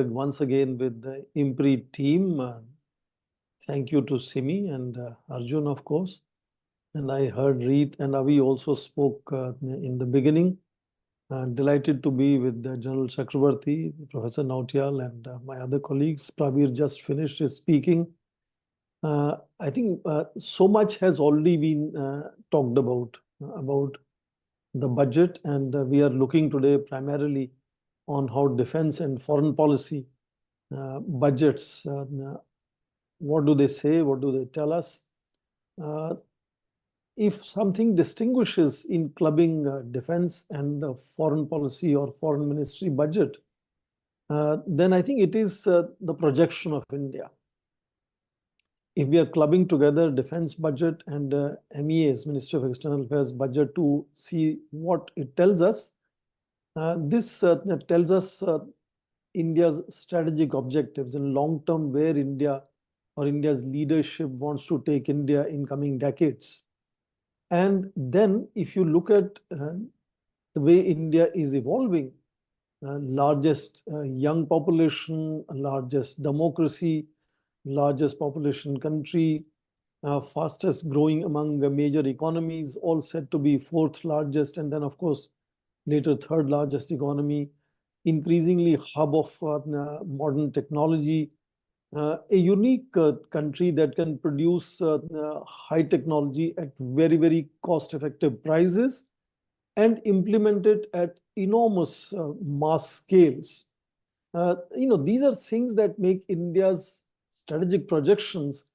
once again with the IMPRI team. Thank you to Simi and Arjun, of course. And I heard Reet and Avi also spoke in the beginning. Delighted to be with General Chakrabarti, Professor Nautiyal, and my other colleagues. Prabir just finished his speaking. I think so much has already been talked about the budget, and we are looking today primarily on how defense and foreign policy budgets, what do they say, what do they tell us? If something distinguishes in clubbing defense and foreign policy or foreign ministry budget, then I think it is the projection of India. If we are clubbing together defense budget and MEA's, Ministry of External Affairs budget, to see what it tells us, this tells us India's strategic objectives in long term, where India or India's leadership wants to take India in coming decades. And then if you look at the way India is evolving, largest young population, largest democracy, largest population country, fastest growing among the major economies, all said to be fourth largest, and then of course later third largest economy, increasingly hub of modern technology, a unique country that can produce high technology at very, very cost-effective prices and implement it at enormous mass scales. These are things that make India's strategic projections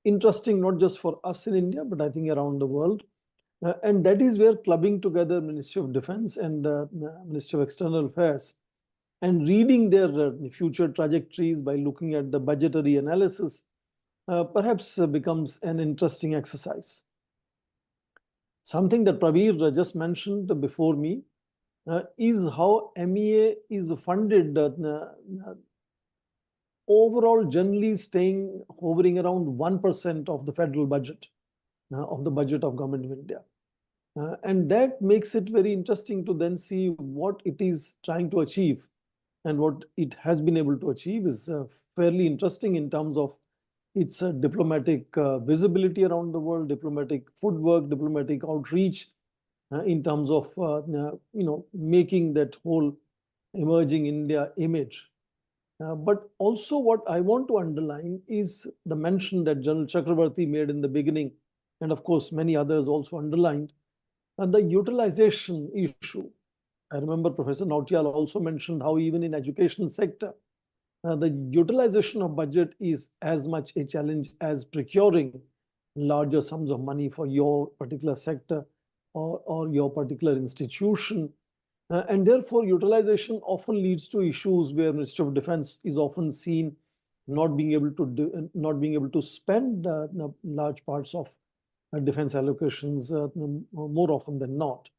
interesting, not just for us in India, but I think around the world. And that is where clubbing together Ministry of Defense and Ministry of External Affairs and reading their future trajectories by looking at the budgetary analysis perhaps becomes an interesting exercise. Something that Prabir just mentioned before me is how MEA is funded overall, generally hovering around 1% of the federal budget, of the budget of Government of India. And that makes it very interesting to then see what it is trying to achieve. And what it has been able to achieve is fairly interesting in terms of its diplomatic visibility around the world, diplomatic footwork, diplomatic outreach, in terms of making that whole emerging India image. But also what I want to underline is the mention that General Chakrabarti made in the beginning, and of course many others also underlined, and the utilization issue. I remember Professor Nautiyal also mentioned how even in education sector, the utilization of budget is as much a challenge as procuring larger sums of money for your particular sector or your particular institution. And therefore, utilization often leads to issues where Ministry of Defense is often seen not being able to spend large parts of defense allocations more often than not.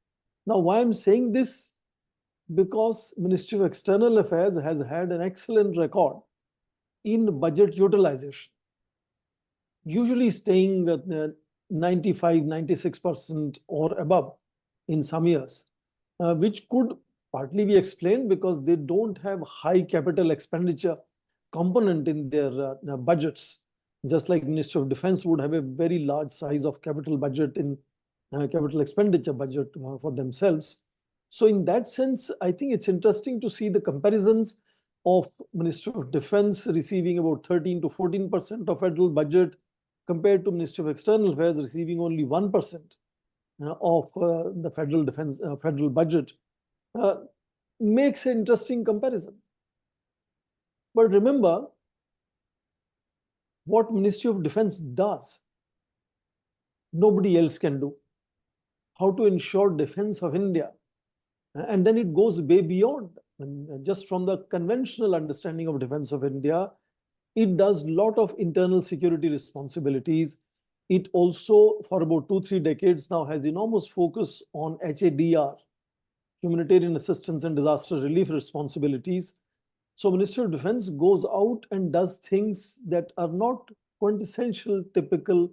Now, why I'm saying this? Because Ministry of External Affairs has had an excellent record in budget utilization, usually staying at 95, 96% or above in some years, which could partly be explained because they don't have high capital expenditure component in their budgets, just like Ministry of Defense would have a very large size of capital budget in capital expenditure budget for themselves. So in that sense, I think it's interesting to see the comparisons of Ministry of Defense receiving about 13 to 14% of federal budget compared to Ministry of External Affairs receiving only 1% of the federal budget. Makes an interesting comparison. But remember, what Ministry of Defense does, nobody else can do. How to ensure defense of India. And then it goes way beyond. And just from the conventional understanding of defense of India, it does a lot of internal security responsibilities. It also, for about 2-3 decades now, has enormous focus on HADR, humanitarian assistance and disaster relief responsibilities. So Ministry of Defense goes out and does things that are not quintessential, typical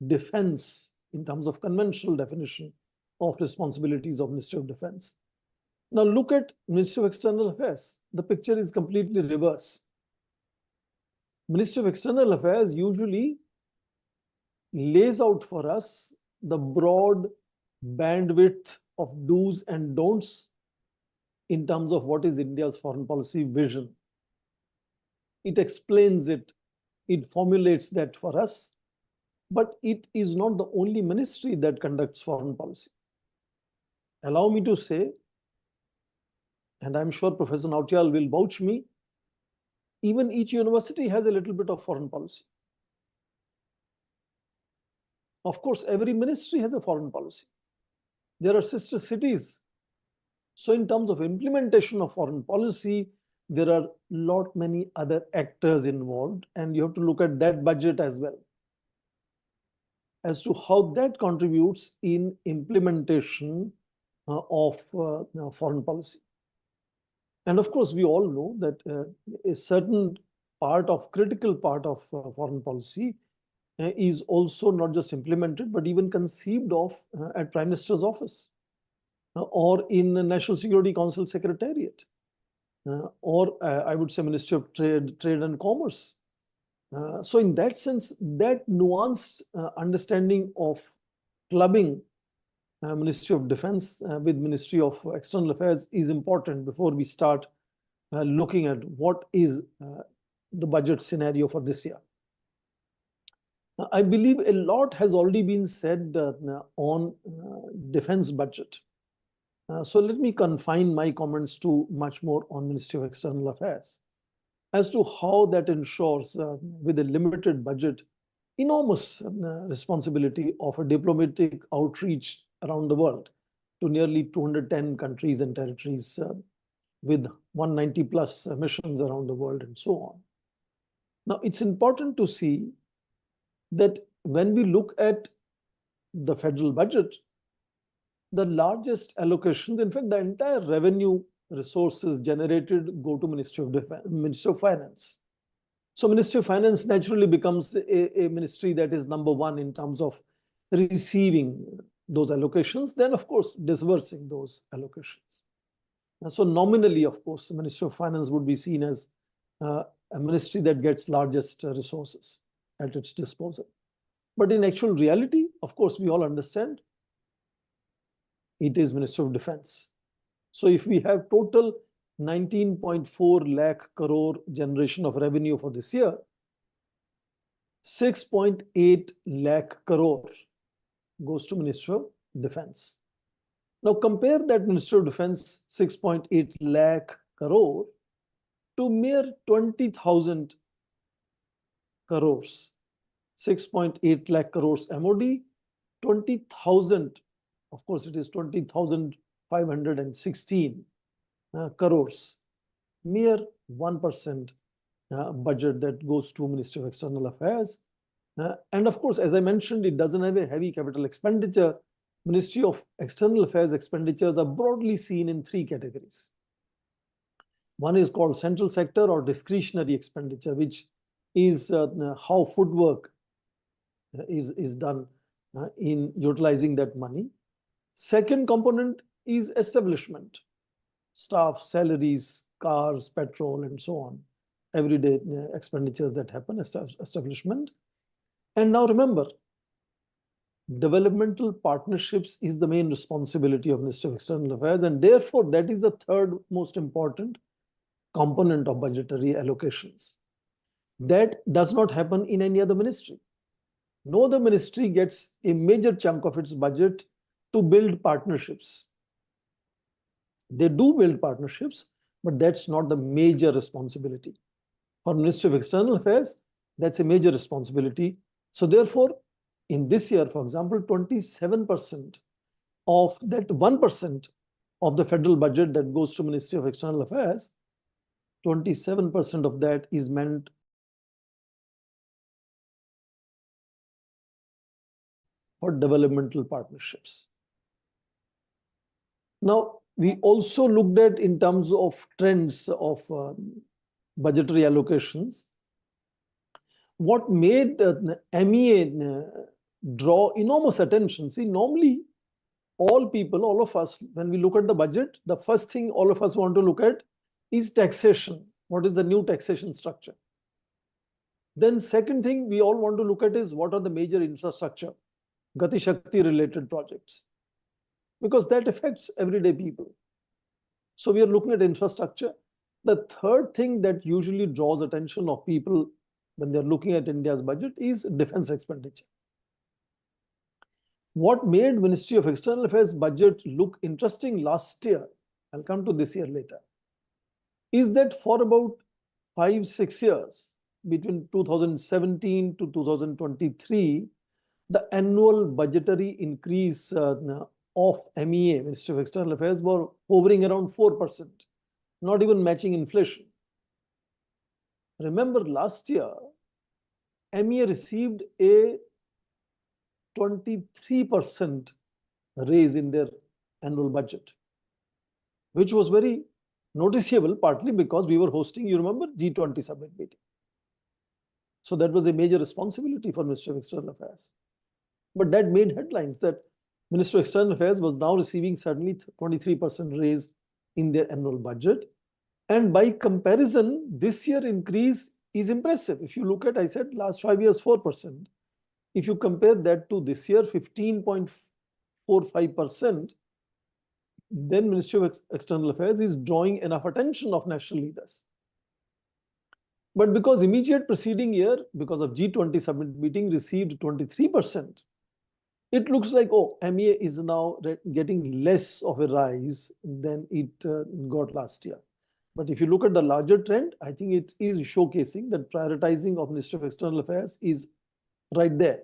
defense in terms of conventional definition of responsibilities of Ministry of Defense. Now look at Ministry of External Affairs. The picture is completely reverse. Ministry of External Affairs usually lays out for us the broad bandwidth of do's and don'ts in terms of what is India's foreign policy vision. It explains it, it formulates that for us, but it is not the only ministry that conducts foreign policy. Allow me to say, and I'm sure Professor Nautiyal will vouch me, even each university has a little bit of foreign policy. Of course, every ministry has a foreign policy. There are sister cities. So in terms of implementation of foreign policy, there are many other actors involved, and you have to look at that budget as well, as to how that contributes in implementation of foreign policy. And of course, we all know that a certain critical part of foreign policy is also not just implemented, but even conceived of at Prime Minister's office or in the National Security Council Secretariat, or I would say Ministry of Trade and Commerce. So in that sense, that nuanced understanding of clubbing Ministry of Defense with Ministry of External Affairs is important before we start looking at what is the budget scenario for this year. I believe a lot has already been said on defense budget. So let me confine my comments to much more on Ministry of External Affairs as to how that ensures with a limited budget, enormous responsibility of a diplomatic outreach around the world to nearly 210 countries and territories with 190 plus missions around the world and so on. Now, it's important to see that when we look at the federal budget, the largest allocations, in fact, the entire revenue resources generated go to Ministry of Finance. So Ministry of Finance naturally becomes a ministry that is number one in terms of receiving those allocations, then of course disbursing those allocations. And so nominally, of course, the Ministry of Finance would be seen as a ministry that gets largest resources at its disposal. But in actual reality, of course, we all understand it is Ministry of Defense. So if we have total 19.4 lakh crore generation of revenue for this year, 6.8 lakh crore goes to Ministry of Defense. Now compare that Ministry of Defense 6.8 lakh crore to mere 20,000 crores. 6.8 lakh crores MOD, 20,000, of course it is 20,516 crores, mere 1% budget that goes to Ministry of External Affairs. And of course, as I mentioned, it doesn't have a heavy capital expenditure. Ministry of External Affairs expenditures are broadly seen in three categories. One is called central sector or discretionary expenditure, which is how footwork is done in utilizing that money. Second component is establishment, staff, salaries, cars, petrol, and so on. Everyday expenditures that happen, establishment. And now remember, developmental partnerships is the main responsibility of Ministry of External Affairs, and therefore that is the third most important component of budgetary allocations. That does not happen in any other ministry. No other ministry gets a major chunk of its budget to build partnerships. They do build partnerships, but that's not the major responsibility. For Ministry of External Affairs, that's a major responsibility. So therefore, in this year, for example, 27% of that 1% of the federal budget that goes to Ministry of External Affairs, 27% of that is meant for developmental partnerships. Now, we also looked at in terms of trends of budgetary allocations. What made MEA draw enormous attention? See, normally all people, all of us, when we look at the budget, the first thing all of us want to look at is taxation. What is the new taxation structure? Then second thing we all want to look at is what are the major infrastructure, Gati Shakti related projects, because that affects everyday people. So we are looking at infrastructure. The third thing that usually draws attention of people when they're looking at India's budget is defense expenditure. What made Ministry of External Affairs budget look interesting last year, I'll come to this year later, is that for about 5-6 years, between 2017 to 2023, the annual budgetary increase of MEA, Ministry of External Affairs, were hovering around 4%, not even matching inflation. Remember last year, MEA received a 23% raise in their annual budget, which was very noticeable, partly because we were hosting, you remember, G20 summit meeting. So that was a major responsibility for Ministry of External Affairs. But that made headlines that Ministry of External Affairs was now receiving suddenly 23% raise in their annual budget. And by comparison, this year increase is impressive. If you look at, I said last 5 years, 4%. If you compare that to this year, 15.45%, then Ministry of External Affairs is drawing enough attention of national leaders. But because immediate preceding year, because of G20 summit meeting, received 23%, it looks like, oh, MEA is now getting less of a rise than it got last year. But if you look at the larger trend, I think it is showcasing that prioritizing of Ministry of External Affairs is right there.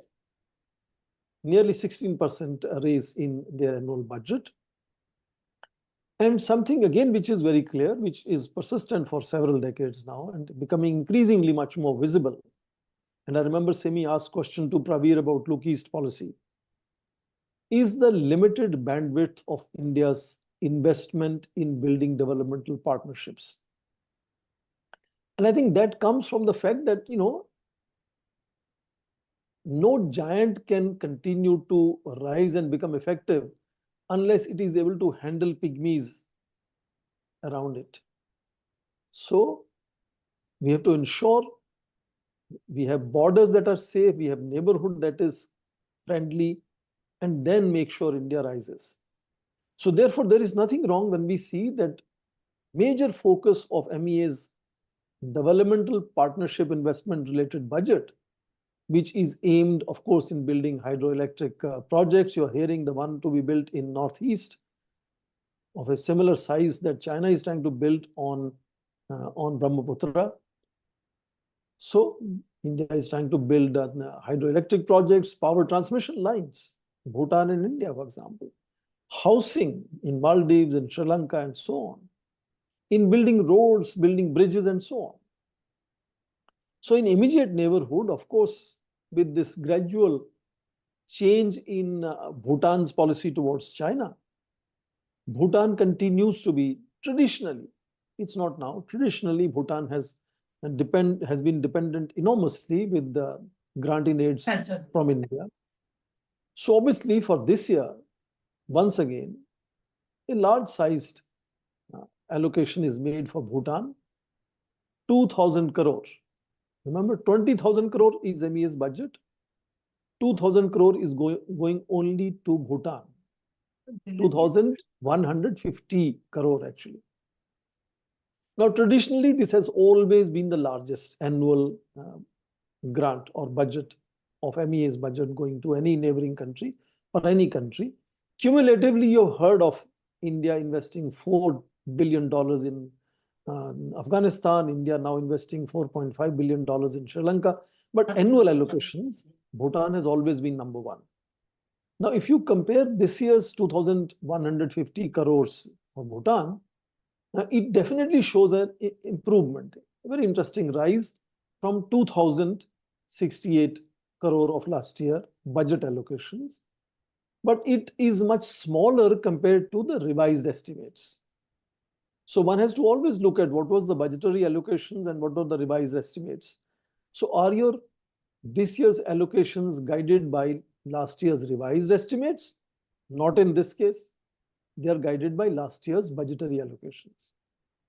Nearly 16% raise in their annual budget. And something again which is very clear, which is persistent for several decades now and becoming increasingly much more visible. And I remember Simi asked question to Pravir about Look East policy, is the limited bandwidth of India's investment in building developmental partnerships. And I think that comes from the fact that, no giant can continue to rise and become effective unless it is able to handle pygmies around it. So we have to ensure we have borders that are safe, we have neighborhood that is friendly, and then make sure India rises. So therefore, there is nothing wrong when we see that major focus of MEA's developmental partnership investment related budget, which is aimed, of course, in building hydroelectric projects. You're hearing the one to be built in Northeast of a similar size that China is trying to build on Brahmaputra. So India is trying to build hydroelectric projects, power transmission lines, Bhutan and India, for example, housing in Maldives and Sri Lanka and so on, in building roads, building bridges and so on. So in immediate neighborhood, of course, with this gradual change in Bhutan's policy towards China, Bhutan continues to be traditionally, it's not now, traditionally Bhutan has been dependent enormously with the granting aids from India. So obviously for this year, once again, a large-sized allocation is made for Bhutan, 2,000 crore. Remember, 20,000 crore is MEA's budget. 2,000 crore is going only to Bhutan. 2,150 crore actually. Now, traditionally, this has always been the largest annual grant or budget of MEA's budget going to any neighboring country or any country. Cumulatively, you've heard of India investing $4 billion in Afghanistan, India now investing $4.5 billion in Sri Lanka. But annual allocations, Bhutan has always been number one. Now, if you compare this year's 2,150 crores for Bhutan, it definitely shows an improvement, a very interesting rise from 2,068 crore of last year budget allocations. But it is much smaller compared to the revised estimates. So one has to always look at what was the budgetary allocations and what were the revised estimates. So are this year's allocations guided by last year's revised estimates, Not in this case. They are guided by last year's budgetary allocations.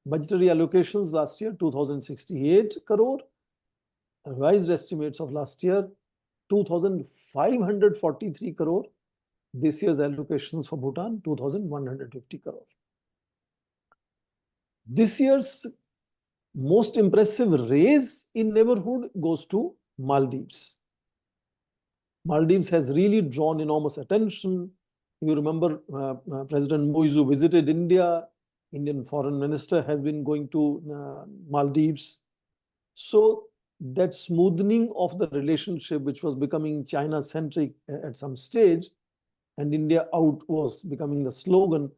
Budgetary allocations last year, 2,068 crore. Revised estimates of last year, 2,543 crore. This year's allocations for Bhutan, 2,150 crore. This year's most impressive raise in neighborhood goes to Maldives. Maldives has really drawn enormous attention. You remember President Moizu visited India. Indian foreign minister has been going to Maldives. So that smoothening of the relationship, which was becoming China-centric at some stage, and India out was becoming the slogan,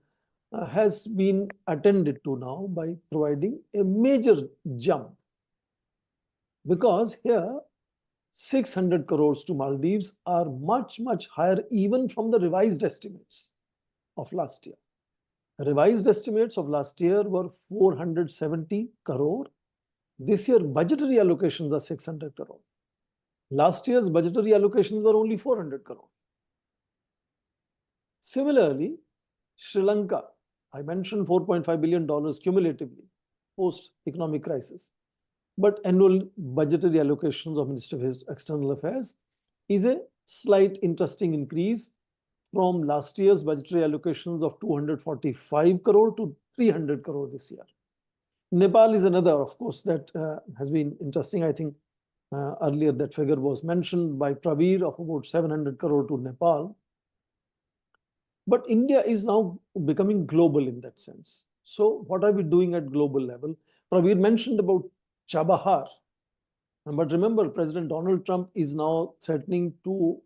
has been attended to now by providing a major jump. Because here, 600 crores to Maldives are much, much higher even from the revised estimates of last year. Revised estimates of last year were 470 crore. This year, budgetary allocations are 600 crore. Last year's budgetary allocations were only 400 crore. Similarly, Sri Lanka, I mentioned $4.5 billion cumulatively post-economic crisis. But annual budgetary allocations of Ministry of External Affairs is a slight interesting increase from last year's budgetary allocations of 245 crore to 300 crore this year. Nepal is another, of course, that has been interesting. I think earlier that figure was mentioned by Pravir of about 700 crore to Nepal. But India is now becoming global in that sense. So what are we doing at global level? Pravir mentioned about Chabahar. But remember, President Donald Trump is now threatening to,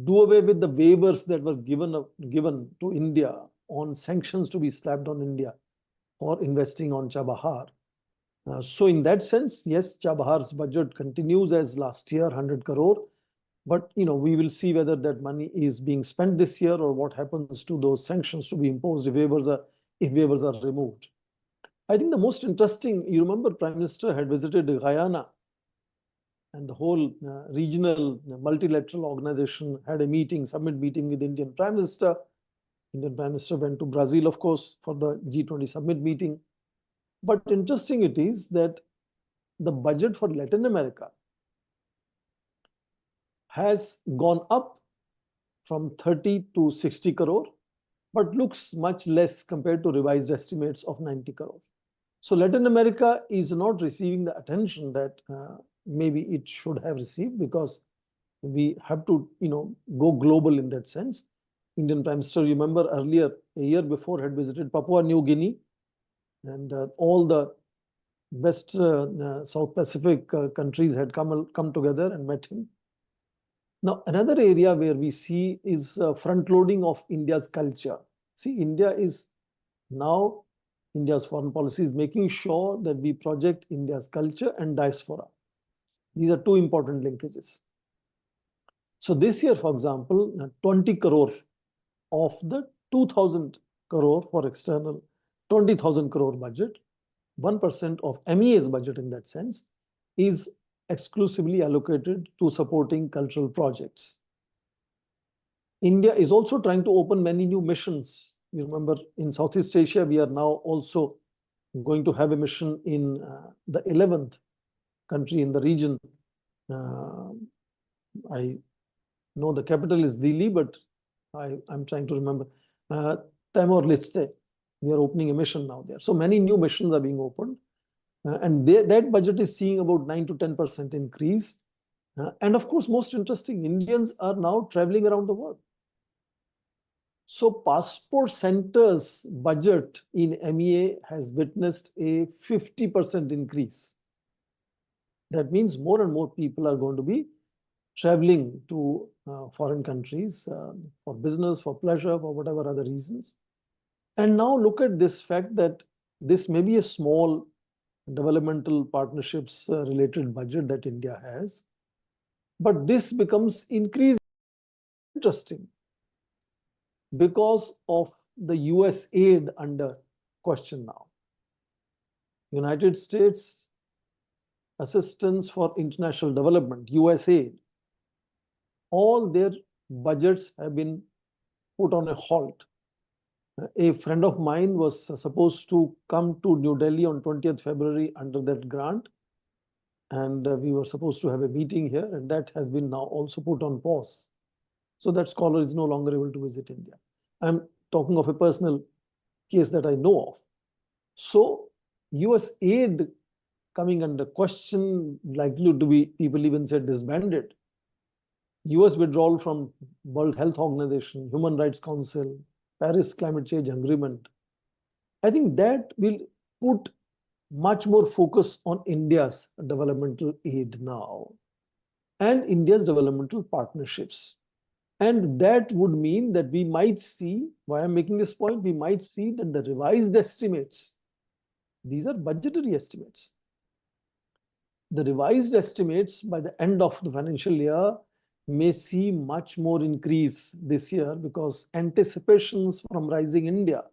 do away with the waivers that were given to India on sanctions to be slapped on India for investing on Chabahar. So in that sense, yes, Chabahar's budget continues as last year, 100 crore. But we will see whether that money is being spent this year or what happens to those sanctions to be imposed if waivers are removed. I think the most interesting, you remember Prime Minister had visited Guyana, and the whole regional multilateral organization had a summit meeting with Indian Prime Minister. Indian Prime Minister went to Brazil, of course, for the G20 summit meeting. But interesting it is that the budget for Latin America has gone up from 30 to 60 crore, but looks much less compared to revised estimates of 90 crore. So Latin America is not receiving the attention that maybe it should have received, because we have to, go global in that sense. Indian Prime Minister, you remember earlier, a year before, had visited Papua New Guinea, and all the West South Pacific countries had come together and met him. Now, another area where we see is front-loading of India's culture. See, India's foreign policy is making sure that we project India's culture and diaspora. These are two important linkages. So this year, for example, 20 crore of the 2,000 crore for external, 20,000 crore budget, 1% of MEA's budget in that sense, is exclusively allocated to supporting cultural projects. India is also trying to open many new missions. You remember in Southeast Asia, we are now also going to have a mission in the 11th country in the region. I know the capital is Delhi, but I'm trying to remember. Timor-Leste, we are opening a mission now there. So many new missions are being opened. And that budget is seeing about 9 to 10% increase. And of course, most interesting, Indians are now traveling around the world. So Passport Center's budget in MEA has witnessed a 50% increase. That means more and more people are going to be traveling to foreign countries for business, for pleasure, for whatever other reasons. And now look at this fact that this may be a small developmental partnerships related budget that India has, but this becomes increasingly interesting because of the US aid under question now. United States Assistance for International Development, USAID, all their budgets have been put on a halt. A friend of mine was supposed to come to New Delhi on 20th February under that grant. And we were supposed to have a meeting here, and that has been now also put on pause. So that scholar is no longer able to visit India. I'm talking of a personal case that I know of. So US aid coming under question, likely to be, people even said, disbanded. US withdrawal from World Health Organization, Human Rights Council, Paris Climate Change Agreement. I think that will put much more focus on India's developmental aid now and India's developmental partnerships. And that would mean that we might see, why I'm making this point, we might see that the revised estimates, these are budgetary estimates. The revised estimates by the end of the financial year may see much more increase this year because anticipations from rising India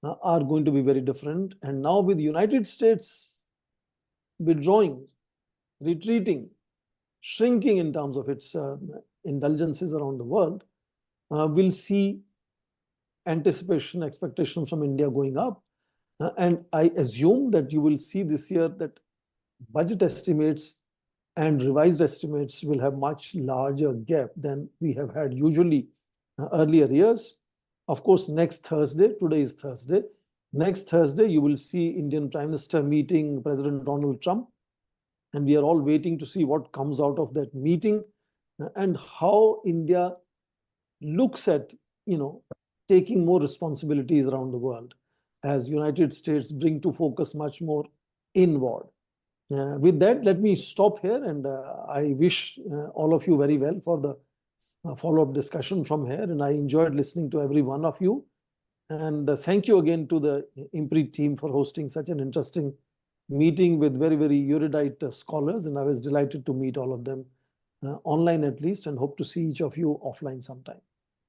are going to be very different. And now with the United States withdrawing, retreating, shrinking in terms of its indulgences around the world, we'll see anticipation, expectation from India going up. And I assume that you will see this year that budget estimates and revised estimates will have much larger gap than we have had usually earlier years. Of course, next Thursday, today is Thursday, next Thursday, you will see Indian Prime Minister meeting President Donald Trump. And we are all waiting to see what comes out of that meeting and how India looks at, taking more responsibilities around the world as United States bring to focus much more inward. With that, let me stop here, and I wish all of you very well for the follow-up discussion from here. And I enjoyed listening to every one of you. And thank you again to the IMPRI team for hosting such an interesting meeting with very, very erudite scholars. And I was delighted to meet all of them online at least, and hope to see each of you offline sometime.